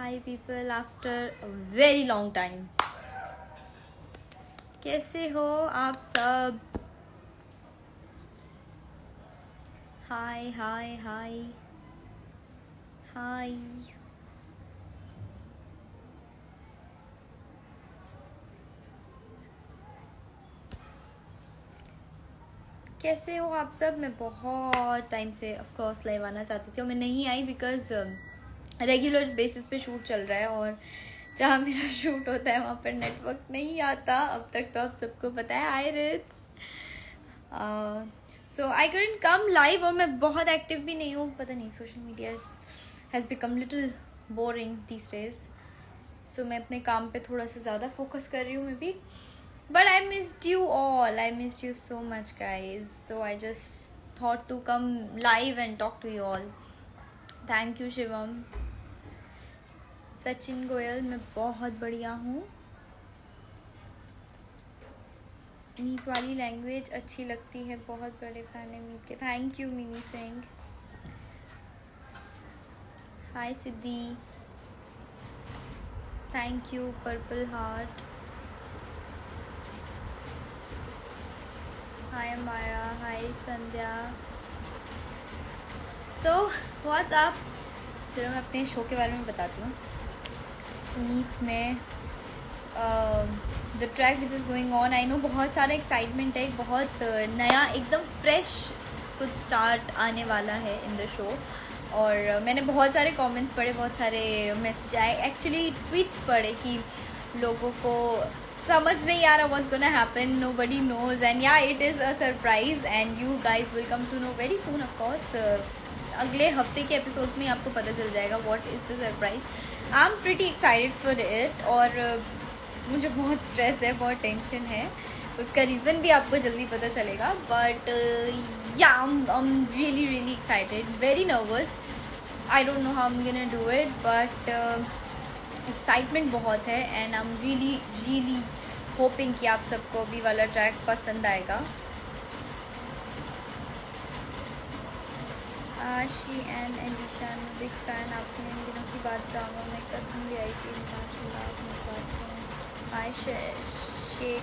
Hi people after a very long time. कैसे हो आप सब? हाय हाय हाय हाय. कैसे हो आप सब? मैं बहुत टाइम से ऑफ कोर्स लाइव आना चाहती थी और मैं नहीं आई बिकॉज रेगुलर बेसिस पे शूट चल रहा है और जहाँ मेरा शूट होता है वहाँ पर नेटवर्क नहीं आता अब तक. तो आप सबको पता है. आई रिट्स. सो आई couldn't कम लाइव और मैं बहुत एक्टिव भी नहीं हूँ. पता नहीं social media has become little boring these days. So मैं अपने काम पे थोड़ा सा ज़्यादा फोकस कर रही हूँ may be. But I missed you all. I missed you so much, guys. So I just thought to come live and talk to you all. Thank you, Shivam. Sachin Goyal, मैं बहुत बढ़िया हूँ. मीत वाली लैंग्वेज अच्छी लगती है. बहुत बड़े फैन है मीत के. Thank you Mini Singh. Hi Siddhi. Thank you purple heart. Hi Amara. Hi Sandhya. So what's up. चलो मैं अपने शो के बारे में बताती हूँ. सुमीत में the track which is going on. I know बहुत सारा एक्साइटमेंट है. बहुत नया एकदम फ्रेश कुछ स्टार्ट आने वाला है इन द शो. और मैंने बहुत सारे कमेंट्स पढ़े, बहुत सारे मैसेज आए, एक्चुअली ट्वीट्स पढ़े कि लोगों को समझ नहीं आ रहा what's gonna happen. Nobody knows and yeah it is a surprise and you guys will come to know very soon. Of course अगले हफ्ते के एपिसोड में आपको पता चल जाएगा what is the surprise. I am pretty excited for it. और मुझे बहुत स्ट्रेस है, बहुत टेंशन है. उसका रीज़न भी आपको जल्दी पता चलेगा. बट या I am really really excited. Very nervous. I don't know how I am gonna do it but excitement बहुत है. And I am really really hoping कि आप सबको अभी वाला ट्रैक पसंद आएगा. आशी एंड एलिशा, बिग फैन. आपने इन दिनों की बात ड्रामा में कसम ले आई थी. हाय Sheikh.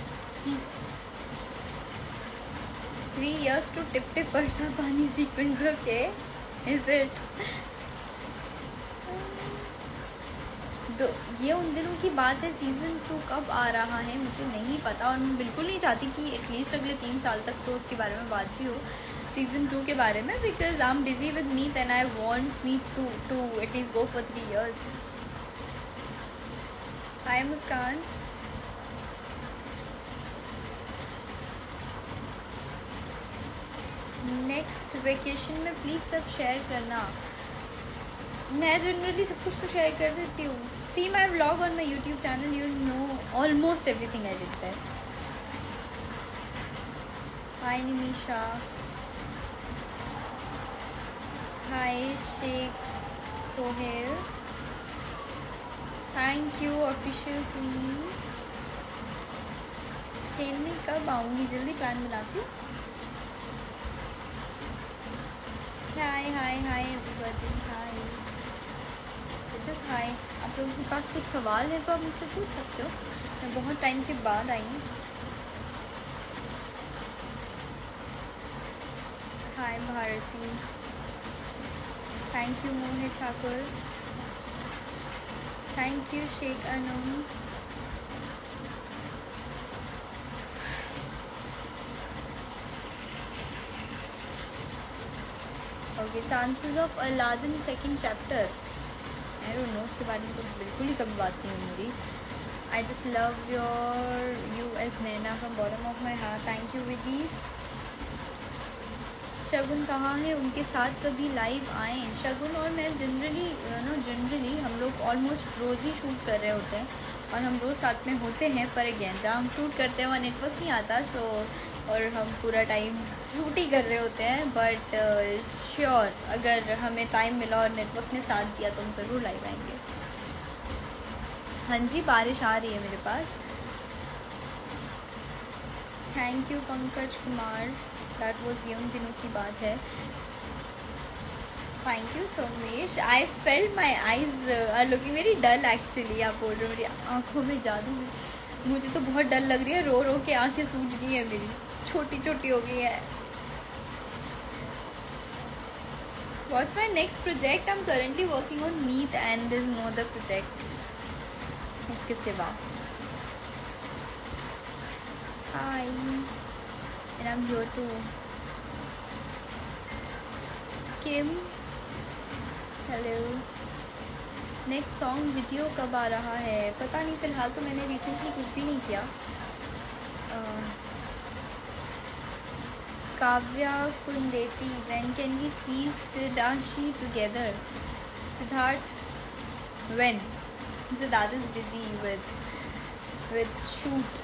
3 years to tip Parsa पानी सीक्वेंस. Okay is it. ये उन दिनों की बात है. सीज़न 2 कब आ रहा है मुझे नहीं पता और मैं बिल्कुल नहीं चाहती कि एटलीस्ट अगले 3 साल तक तो उसके बारे में बात भी हो सीज़न 2 के बारे में. Because I am busy with Meet and I want Meet to at least go for 3 years. Hi Muskan. Next vacation में प्लीज़ सब शेयर करना. मैं जनरली सब कुछ तो शेयर कर देती हूँ. See my vlog on my YouTube channel. You know almost everything I did there. Hi Nimisha. Hi Sheikh Sohail. Thank you official queen. Chennai कब आऊँगी? जल्दी प्लान बनाती हूँ. Hi hi hi everybody. Hi just hi. आप लोगों के पास कुछ सवाल है तो आप मुझसे पूछ सकते हो. मैं बहुत टाइम के बाद आई हूँ. Hi Bharti. Thank you Mohit Thakur. Thank you Sheikh Anam. Okay. Chances of Aladdin second chapter. I don't know. उसके बारे में तो बिल्कुल ही कभी बात नहीं हुई मेरी. I just love you as Naina from bottom of my heart. Thank you Vidhi. Shagun कहाँ है? उनके साथ कभी लाइव आएँ. शगुन और मैं जनरली हम लोग ऑलमोस्ट रोज़ ही शूट कर रहे होते हैं और हम रोज़ साथ में होते हैं. पर अगेन जहाँ हम शूट करते हैं वहाँ नेटवर्क नहीं आता. सो और हम पूरा टाइम शूट ही कर रहे होते हैं. बट श्योर अगर हमें टाइम मिला और नेटवर्क ने साथ दिया तो हम ज़रूर लाइव आएंगे. हाँ जी बारिश आ रही है मेरे पास. Thank you Pankaj Kumar. That was ये उन दिनों की बात है. Thank you Somesh. I felt my eyes are looking very dull actually. आप बोल रहे हो मेरी आँखों में जादू है. मुझे तो बहुत डर लग रही है. रो रो के आँखें सूज गई है मेरी, छोटी छोटी हो गई है. What's my next project? I'm currently working on Meet and there's no other project. इसके सिवा. Hi. And I'm here too. Kim. Hello. Next song video कब आ रहा है पता नहीं. फ़िलहाल तो मैंने रिसेंटली कुछ भी नहीं किया. Kavya कुंडेती, when can we see Siddharshi together? Siddharth, when? Siddharth is busy with shoot.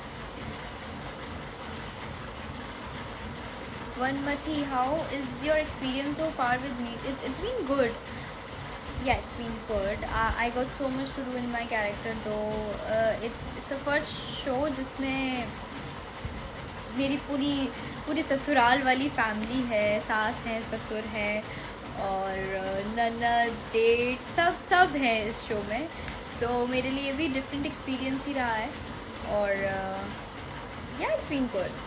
Vanmati, how is your experience so far with me? It's been good. Yeah, it's been good. I got so much to do in my character though. It's a first show जिसमें मेरी पूरी ससुराल वाली family है. सास है, ससुर है और ननद, जेठ, सब है इस शो में. सो मेरे लिए भी डिफरेंट एक्सपीरियंस ही रहा है. और या it's been good.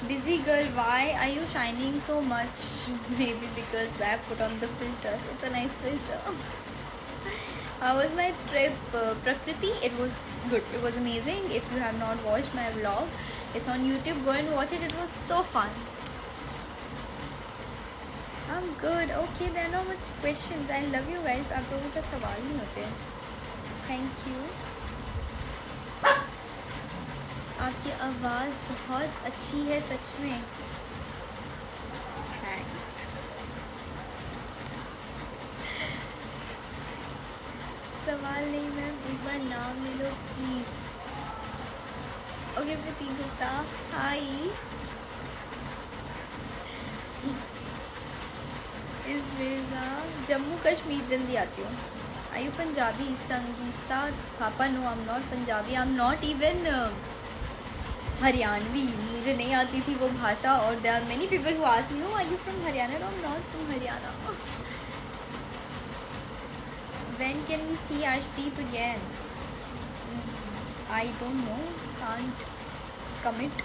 Busy girl, why are you shining so much? Maybe because I put on the filter. It's a nice filter. How was my trip, Prakriti? It was good. It was amazing. If you have not watched my vlog, it's on YouTube. Go and watch it. It was so fun. I'm good. Okay, there are not much questions. I love you guys. आप लोगों का सवाल नहीं होते. Thank you. आपकी आवाज़ बहुत अच्छी है सच में. थैंक्स. सवाल नहीं मैम, एक बार नाम ले लो please. Okay Prateek Gupta, hi. इस मिर्ज़ा, जम्मू कश्मीर जल्दी आती हूँ. Are you Punjabi? Sangeeta Thapa, no I am not Punjabi. I am not even Haryanvi. मुझे नहीं आती थी वो भाषा. और there are many people who ask me, are you from Haryana? No, I am not from Haryana. When can we see Arshdeep again? I don't know. Can't commit.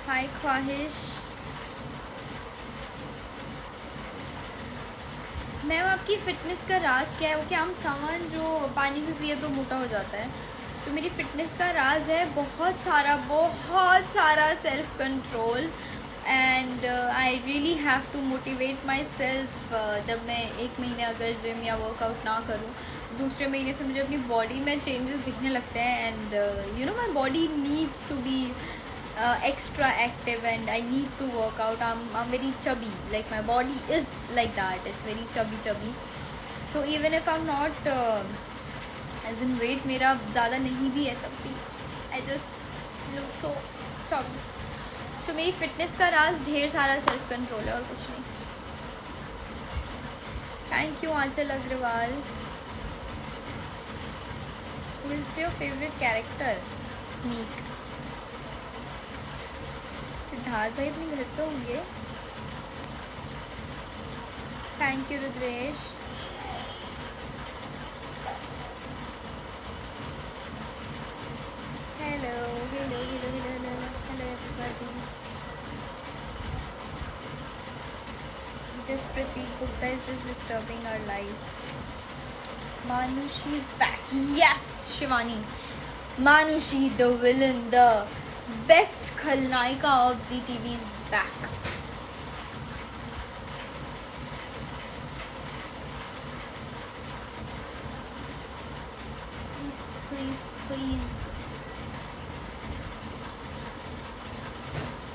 Hi ख्वाहिश. Ma'am आपकी fitness का राज क्या है? वो क्या हम सामान जो पानी भी पिए तो मोटा हो जाता है. तो मेरी फ़िटनेस का राज है बहुत सारा self control. And I really have to motivate my self. जब मैं एक महीने अगर जिम या वर्कआउट ना करूँ, दूसरे महीने से मुझे अपनी बॉडी में चेंजेस दिखने लगते हैं. And you know my body needs to be extra active and I need to work out. I'm very chubby, like my body is like that. It's very chubby. So even if I'm not as in weight मेरा ज़्यादा नहीं भी है तब भी I just look so chubby. So मेरी fitness का राज ढेर सारा सेल्फ कंट्रोल है और कुछ नहीं. Thank you Anchal Agarwal. Who is your favorite character? Meet. Siddharth भाई अपने घर पे होंगे. Thank you Rudresh. Hello everybody. This Prateek Gupta is just disturbing our life. Manushi is back. Yes, Shivani. Manushi, the villain, the best खलनायिका of ZTV is back. Please.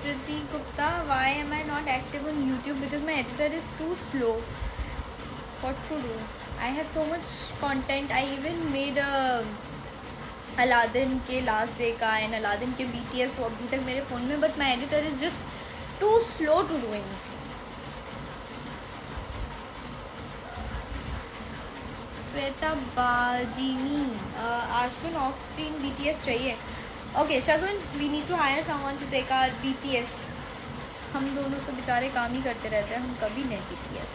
Prateek Gupta, why am I not active on YouTube? Because my editor is too slow. What to do? I have so much content. I even made a Aladdin के last day का end Aladdin के BTS वो अभी तक मेरे phone में. But my editor is just too slow to doing. Shweta Badini, आशगुन off screen BTS चाहिए. Okay Shagun, we need to hire someone to take our BTS हम दोनों तो बेचारे काम ही करते रहते हैं, हम कभी नहीं BTS।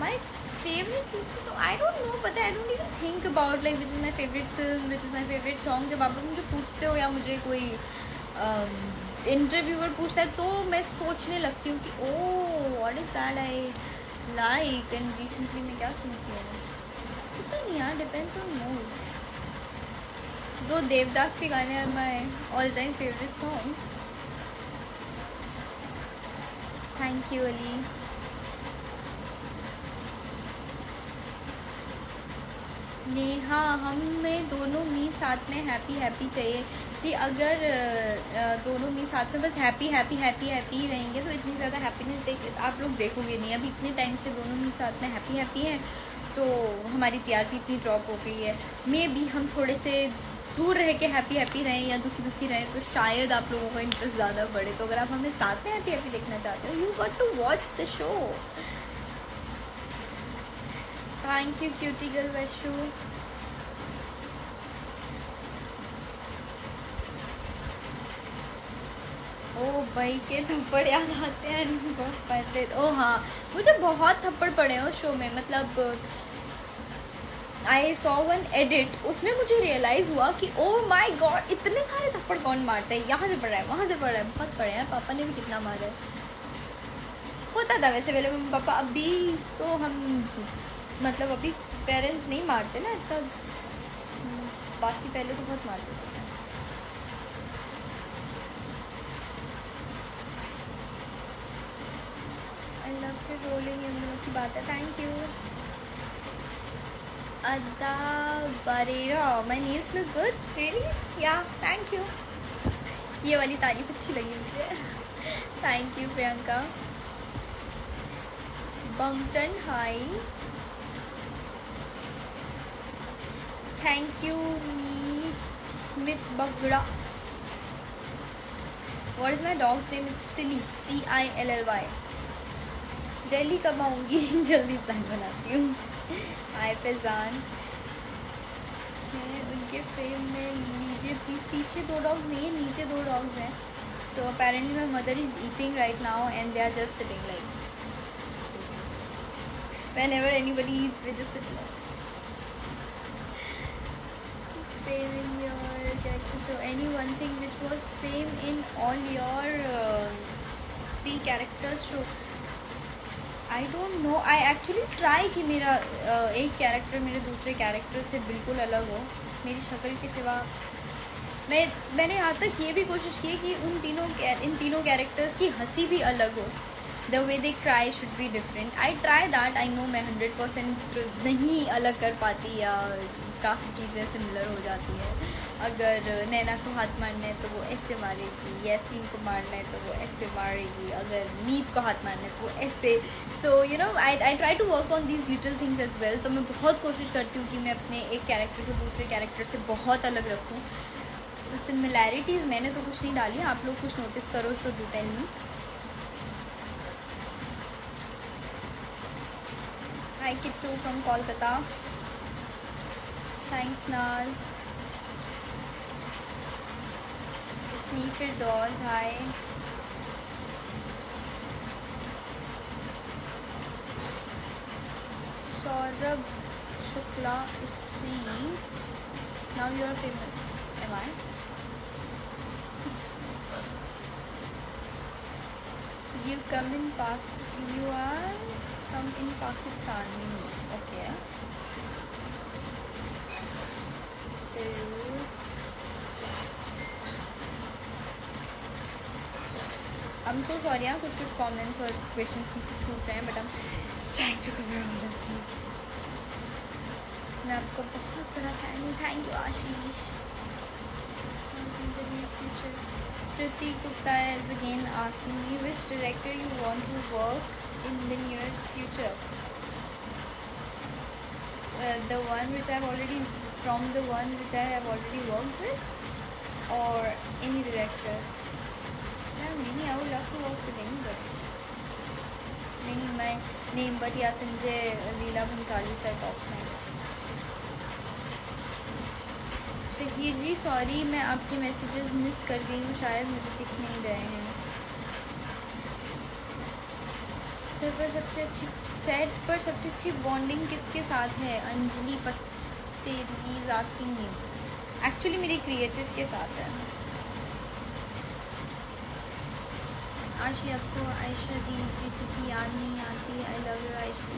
My favourite pieces, I don't no, पता है, I don't even think about like which is my favourite film, which is my favourite song. जब आप लोग मुझे पूछते हो या मुझे कोई इंटरव्यूअर पूछता है तो मैं सोचने लगती हूँ कि oh what is that I like and recently मैं क्या सुनती हूँ, पता नहीं यार, डिपेंड्स ऑन मूड। दो देवदास के गाने are my all time favourite songs. Thank you Ali. Neha, हमें दोनों मी साथ में हैप्पी हैप्पी चाहिए। सी अगर दोनों मी साथ में बस हैप्पी हैप्पी हैप्पी हैप्पी ही रहेंगे तो इतनी ज़्यादा हैप्पीनेस आप लोग देखोगे नहीं। अभी इतने टाइम से दोनों मी साथ में हैप्पी हैप्पी हैं तो हमारी टीआरपी इतनी ड्रॉप हो गई है। मे बी हम थोड़े से दूर रह के हैप्पी हैप्पी रहें या दुखी दुखी रहें तो शायद आप लोगों का इंटरेस्ट ज़्यादा बढ़े। तो अगर आप हमें साथ में हैप्पी हैप्पी देखना चाहते हो, you got to watch the show. Thank you cutie girl Vaishu. ओ भाई के थप्पड़ याद आते हैं पहले। ओ हाँ, मुझे बहुत थप्पड़ पड़े हैं उस शो में। मतलब आई सॉ वन एडिट, उसमें मुझे रियलाइज़ हुआ कि ओ माय गॉड इतने सारे थप्पड़ कौन मारता है, यहाँ से पड़ रहा है वहाँ से पड़ रहा है, बहुत पड़े हैं। पापा ने भी कितना मारा है। होता था वैसे पहले मम्मी पापा, अभी तो हम मतलब अभी पेरेंट्स नहीं मारते ना इतना, बाकी पहले तो बहुत मारते थे। आई लव टू रोलिंग, इन दोनों की बात है। Thank you Ada Barrera. My nails look good really, yeah thank you. ये वाली तारीफ अच्छी लगी मुझे। Thank you Priyanka. Bangtan hi, thank you मी मित बगड़ा। What is my dog's name? It's Tilly, TILLY। Delhi कब आऊँगी? जल्दी प्लान बनाती हूँ। हाय फैजान। उनके फ्रेम में लीजिए प्लीज। पीछे दो डॉग्स नहीं है, नीचे दो डॉग्स हैं। So apparently my mother is eating right now and they are just sitting like whenever anybody eats they just sit like same in your character show. Any one thing which was same in all your 3 characters show? I don't know. I actually try कि मेरा एक character मेरे दूसरे character से बिल्कुल अलग हो, मेरी शक्ल के सिवा। मैंने यहाँ तक ये भी कोशिश की कि इन तीनों कैरेक्टर्स की हंसी भी अलग हो। The way they cry should be different. I try that. I know मैं 100% नहीं अलग कर पाती या काफ़ी चीज़ें सिमिलर हो जाती हैं। अगर नैना को हाथ मारना है तो वो ऐसे मारेगी, यास्मीन को मारना है तो वो ऐसे मारेगी, अगर मीत को हाथ मारना है तो वो ऐसे। So you know I try to work on these little things as well. तो मैं बहुत कोशिश करती हूँ कि मैं अपने एक कैरेक्टर को दूसरे कैरेक्टर से बहुत अलग रखूँ। सो सिमिलैरिटीज़ मैंने तो कुछ नहीं डाली, आप लोग कुछ नोटिस करो, so do tell me. Hi Kittu from Kolkata. Thanks Naz. It's me Firdaus. Hi. Saurabh Shukla is seeing. Now you are famous. Am I? You come in You are come in Pakistan. Okay. So I'm so sorry यार, कुछ comments और questions मुझसे छूट रहे हैं, but I'm trying to cover all of these. मैं आपका बहुत बड़ा फैन हूँ। Thank you Ashish. Priti Gupta is again asking me which director you want to work in the near future. The one which I have already worked with, or any director. Many, I would love to work with anybody. Many, my name, but yeah, Sanjay Leela Bhansali sir tops my list. Heer ji sorry, मैं आपके messages miss कर गई हूँ, शायद मुझे दिख नहीं रहे हैं। सेट पर सबसे अच्छी बॉन्डिंग किसके साथ है? Anjali Patel is asking me. Actually मेरी क्रिएटिव के साथ है। आशी, आपको आयशा दी प्रीति की याद नहीं आती? I love you Ayesha.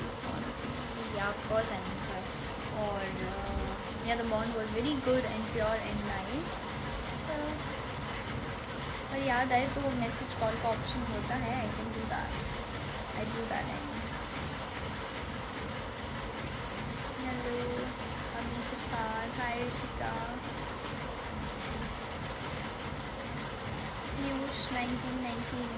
Yeah of course I miss her. और yeah, the bond was very good and pure and nice. So, पर याद आए तो मैसेज कॉल का ऑप्शन होता है, I can do that, I do that. Hello Amit star, hi Rishika, Piyush 1919।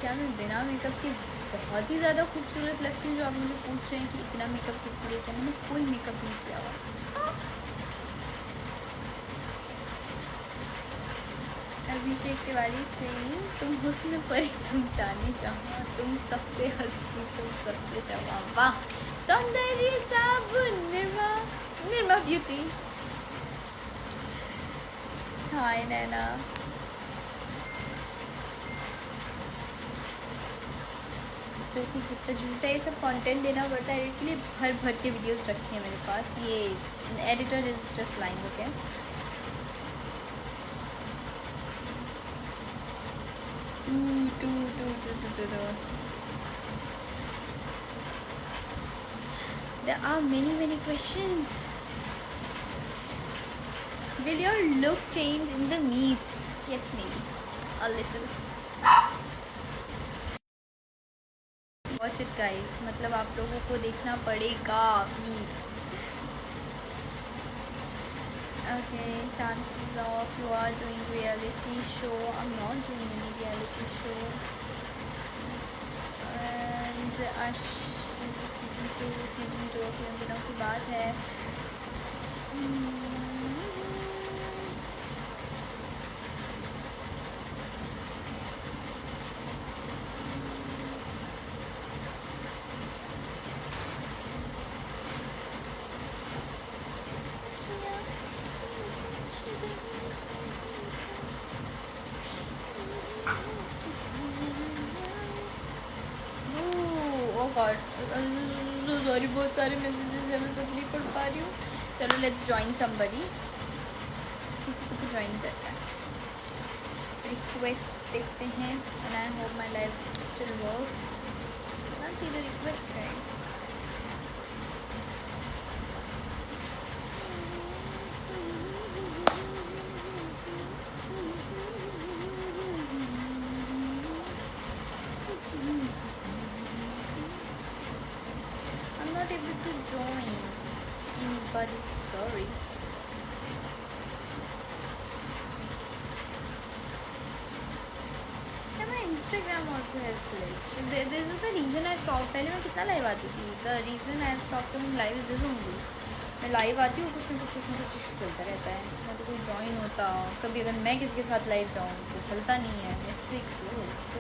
क्या मैं बिना मेकअप के बहुत ही ज़्यादा खूबसूरत लगती हूँ? जो आप मुझे पूछ रहे हैं कि इतना मेकअप किसके लिए किया, मैंने कोई मेकअप नहीं किया हुआ। अभिषेक तिवारी सिंह, तुम हुस्न पर तुम जाने चाहो, तुम सबसे हंसी, तुम सबसे जवा, वाह सौंदर्य साबुन निर्मा, निर्मा ब्यूटी। हाय नैना, कितना झूठा ये सब कंटेंट देना पड़ता है, एडिट के लिए भर भर के वीडियोस रखे हैं मेरे पास। ये editor is just lying, okay. There are many questions. Will your look change in the meet? Yes, maybe a little. Watch it guys, मतलब आप लोगों को देखना पड़ेगा meet. Okay, chances of you are doing reality show? I'm not doing any reality show. And season 2 के उन दिनों की बात है। सॉरी, बहुत सारे मैसेजेस हैं, मैं सब नहीं पढ़ पा रही हूँ। चलो लेट्स ज्वाइन समबडी, किसी को तो ज्वाइन करता है। रिक्वेस्ट देखते हैं, and I hope my life still works. Let's see the request guys. Sorry. Yeah, my Instagram also has glitch. This is the reason I stopped. पहले मैं कितना लाइव आती थी। The reason I stopped coming live is this only. मैं live आती हूँ, कुछ ना कुछ इशू चलता रहता है, ना तो कोई ज्वाइन होता। कभी अगर मैं किसी के साथ लाइव जाऊँ तो चलता नहीं है। It's like so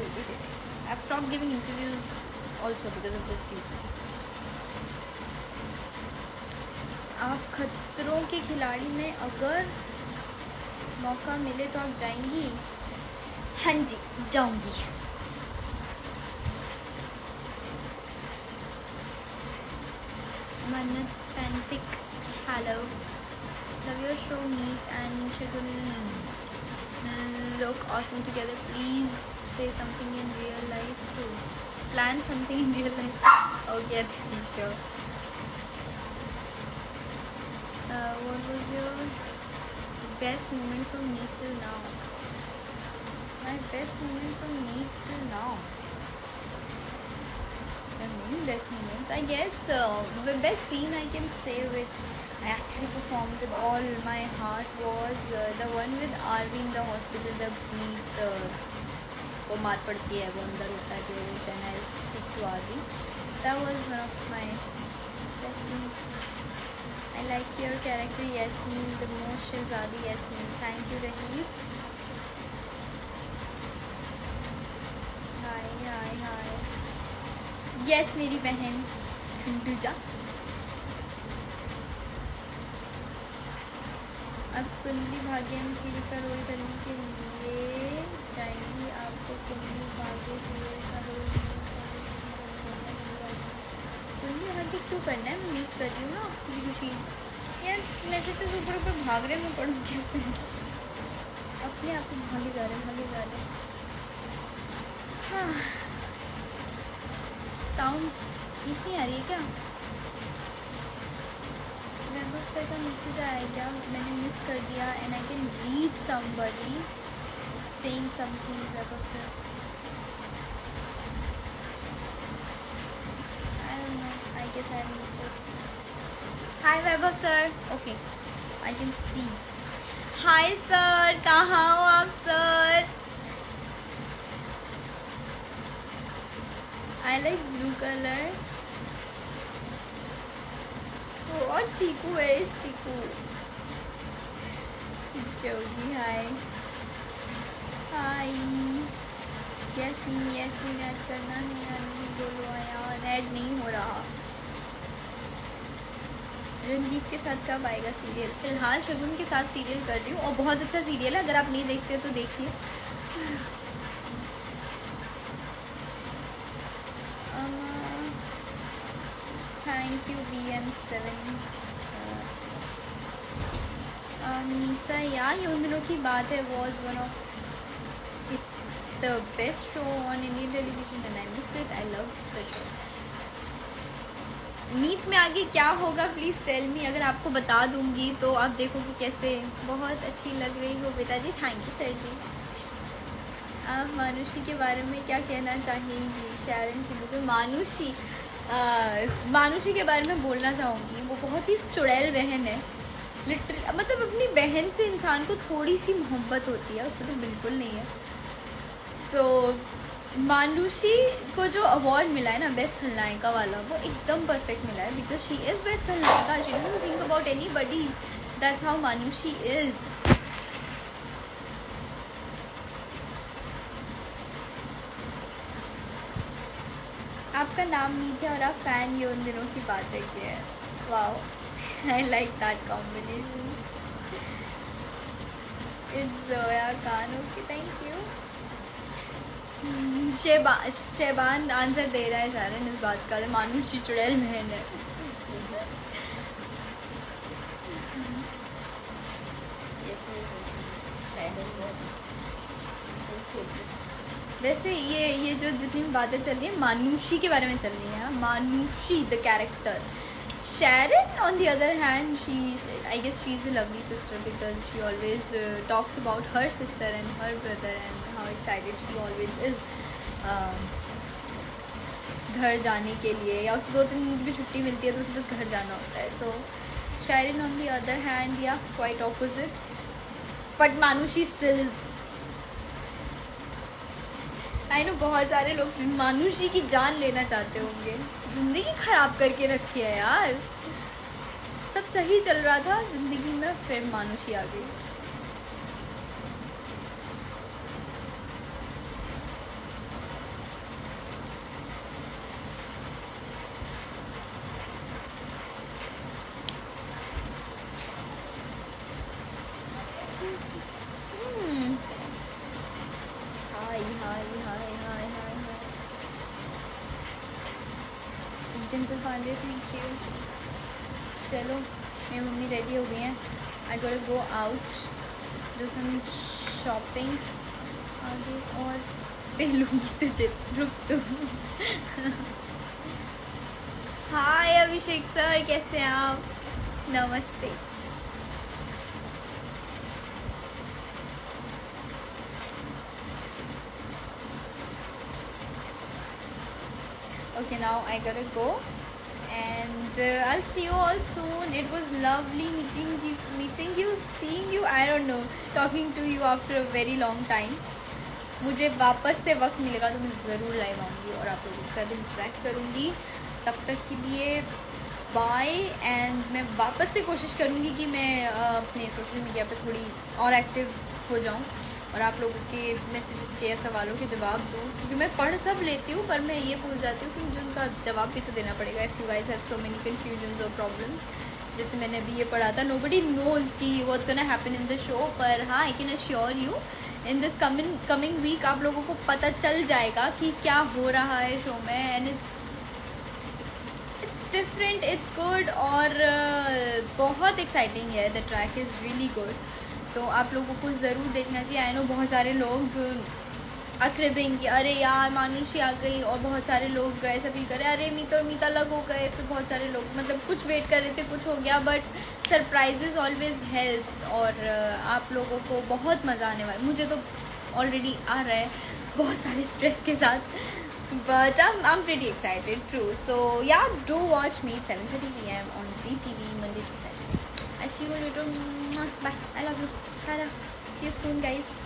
irritating. I've stopped giving interviews also because of this reason. आप खतरों के खिलाड़ी में अगर मौका मिले तो आप जाएंगी? हाँ जी, जाऊंगी। Mannat fanfic, hello, love your show meet and schedule look awesome together. Please say something in real life too. Plan something in real life. Okay, sure. What was your best moment from Meet till now? My best moment from Meet till now. There are many best moments. I guess the best scene I can say which I actually performed with all my heart was the one with Arvi in the hospital. जब Meet को मार पड़ती है, वो अंदर होता है तो then I speak to Arvi. That was one of my best scenes. I like your character Yasmin the most. Shehzadi Yasmin. Thank you Rahim. Hi. Yes मेरी बहन खंडूजा। अब कुंडली भाग्य में सीरियल का रोल करने के लिए जाएंगी आपको कुंडली भाग्य सीरियल का रोल कुंडली भाग्य क्यों करना है? मैं मीट कर रही हूँ ना खुशी खुशी यार। मैसेजेस ऊपर ऊपर भाग रहे, मैं पढ़ूँ कैसे? अपने आप को भागे जा रहे हाँ। साउंड ठीक नहीं आ रही है क्या? वैभव सर का मैसेज आया क्या? मैंने मिस कर दिया and I can read somebody saying something. Vaibhav sir I don't know, I guess I missed it. Hi Vaibhav sir, okay I can see. Hi sir, कहाँ हो आप sir? I like blue colour. और Chiku, where is Chiku? Jogi hi hi. Yasmeen add करना है यार, नहीं बोलो यार, ऐड नहीं हो रहा। रणदीप के साथ कब आएगा सीरियल? फिलहाल शगुन के साथ सीरियल कर रही हूँ और बहुत अच्छा सीरियल है, अगर आप नहीं देखते तो देखिए। Thank you BM7। नीसा यार, ये उन दिनों की बात है, was one of the best show on Indian television and I miss it. I love the show. Meet में आगे क्या होगा प्लीज़ टेल मी, अगर आपको बता दूंगी तो आप देखोगे कैसे। बहुत अच्छी लग रही हो बेटा जी, थैंक यू सर जी। आप मानुषी के बारे में क्या कहना चाहेंगी? शैरन की बुक मानुषी के बारे में बोलना चाहूँगी, वो बहुत ही चुड़ैल बहन है। लिटरली मतलब अपनी बहन से इंसान को थोड़ी सी मोहब्बत होती है, उसको तो बिल्कुल नहीं है। सो मानुषी को जो अवार्ड मिला है ना बेस्ट खलनायिका वाला, वो एकदम परफेक्ट मिला है, बिकॉज शी इज़ बेस्ट खलनायिका। She doesn't think about anybody, that's how Manushi is. आपका नाम नीत है और आप फैन, ये उन दिनों की बात है कि है। Wow, I like that combination. It's Zoya Khan, okay thank you. Sheban answer दे रहा है शायरन इस बात का, मानुषी चुड़ैल बहन है। वैसे ये जो जितनी बातें चल रही है मानुषी के बारे में चल रही है, Manushi the character. Sharon on the other hand, I guess she's a lovely sister because she always talks about her sister and her brother and how excited she always is घर जाने के लिए, या उसको 2-3 दिन की छुट्टी मिलती है तो उसे बस घर जाना होता है। So Sharon on the other hand, yeah, quite opposite, but Manushi still is। I know बहुत सारे लोग मानुषी की जान लेना चाहते होंगे, जिंदगी खराब करके रखी है यार। सब सही चल रहा था जिंदगी में, फिर मानुषी आ गई। Dimple Pandey, thank you. चलो मेरी मम्मी रेडी हो गई हैं, I got go out, do some shopping. आगे और पहलूंगी तुझे, रुक तू। हाय अभिषेक सर, कैसे हैं आप? नमस्ते। Okay, now I gotta go and I'll see you all soon. It was lovely meeting you, seeing you, I don't know, talking to you after a very long time. मुझे वापस से वक्त मिलेगा तो मैं ज़रूर लाइव आऊँगी और आप लोगों के साथ इंटरेक्ट करूँगी। तब तक के लिए बाय, एंड मैं वापस से कोशिश करूँगी कि मैं अपने सोशल मीडिया पे थोड़ी और एक्टिव हो जाऊँ और आप लोगों के मैसेजेस के या सवालों के जवाब दूँ, क्योंकि मैं पढ़ सब लेती हूँ पर मैं ये भूल जाती हूँ कि मुझे उनका जवाब भी तो देना पड़ेगा। If you guys have so many confusions और प्रॉब्लम्स, जैसे मैंने अभी ये पढ़ा था, nobody knows कि what's gonna happen in the show, पर हाँ I can assure you in this coming week आप लोगों को पता चल जाएगा कि क्या हो रहा है शो में, and it's different, it's good और बहुत एक्साइटिंग है. The track is really good, तो आप लोगों को ज़रूर देखना चाहिए. आई नो बहुत सारे लोग अक्रेबिंग कि अरे यार मानुषी आ गई, और बहुत सारे लोग ऐसा फील कर रहे अरे मीता और मीता अलग हो गए. फिर बहुत सारे लोग मतलब कुछ वेट कर रहे थे, कुछ हो गया, बट सरप्राइजेज ऑलवेज हेल्प्स. और आप लोगों को बहुत मज़ा आने वाला. मुझे तो ऑलरेडी आ रहा है बहुत सारे स्ट्रेस के साथ, but I'm pretty excited too. So yeah, do watch me 7:30 p.m. on ZTV Monday to Saturday. I see you later. Bye. I love you. Tada. See you soon, guys.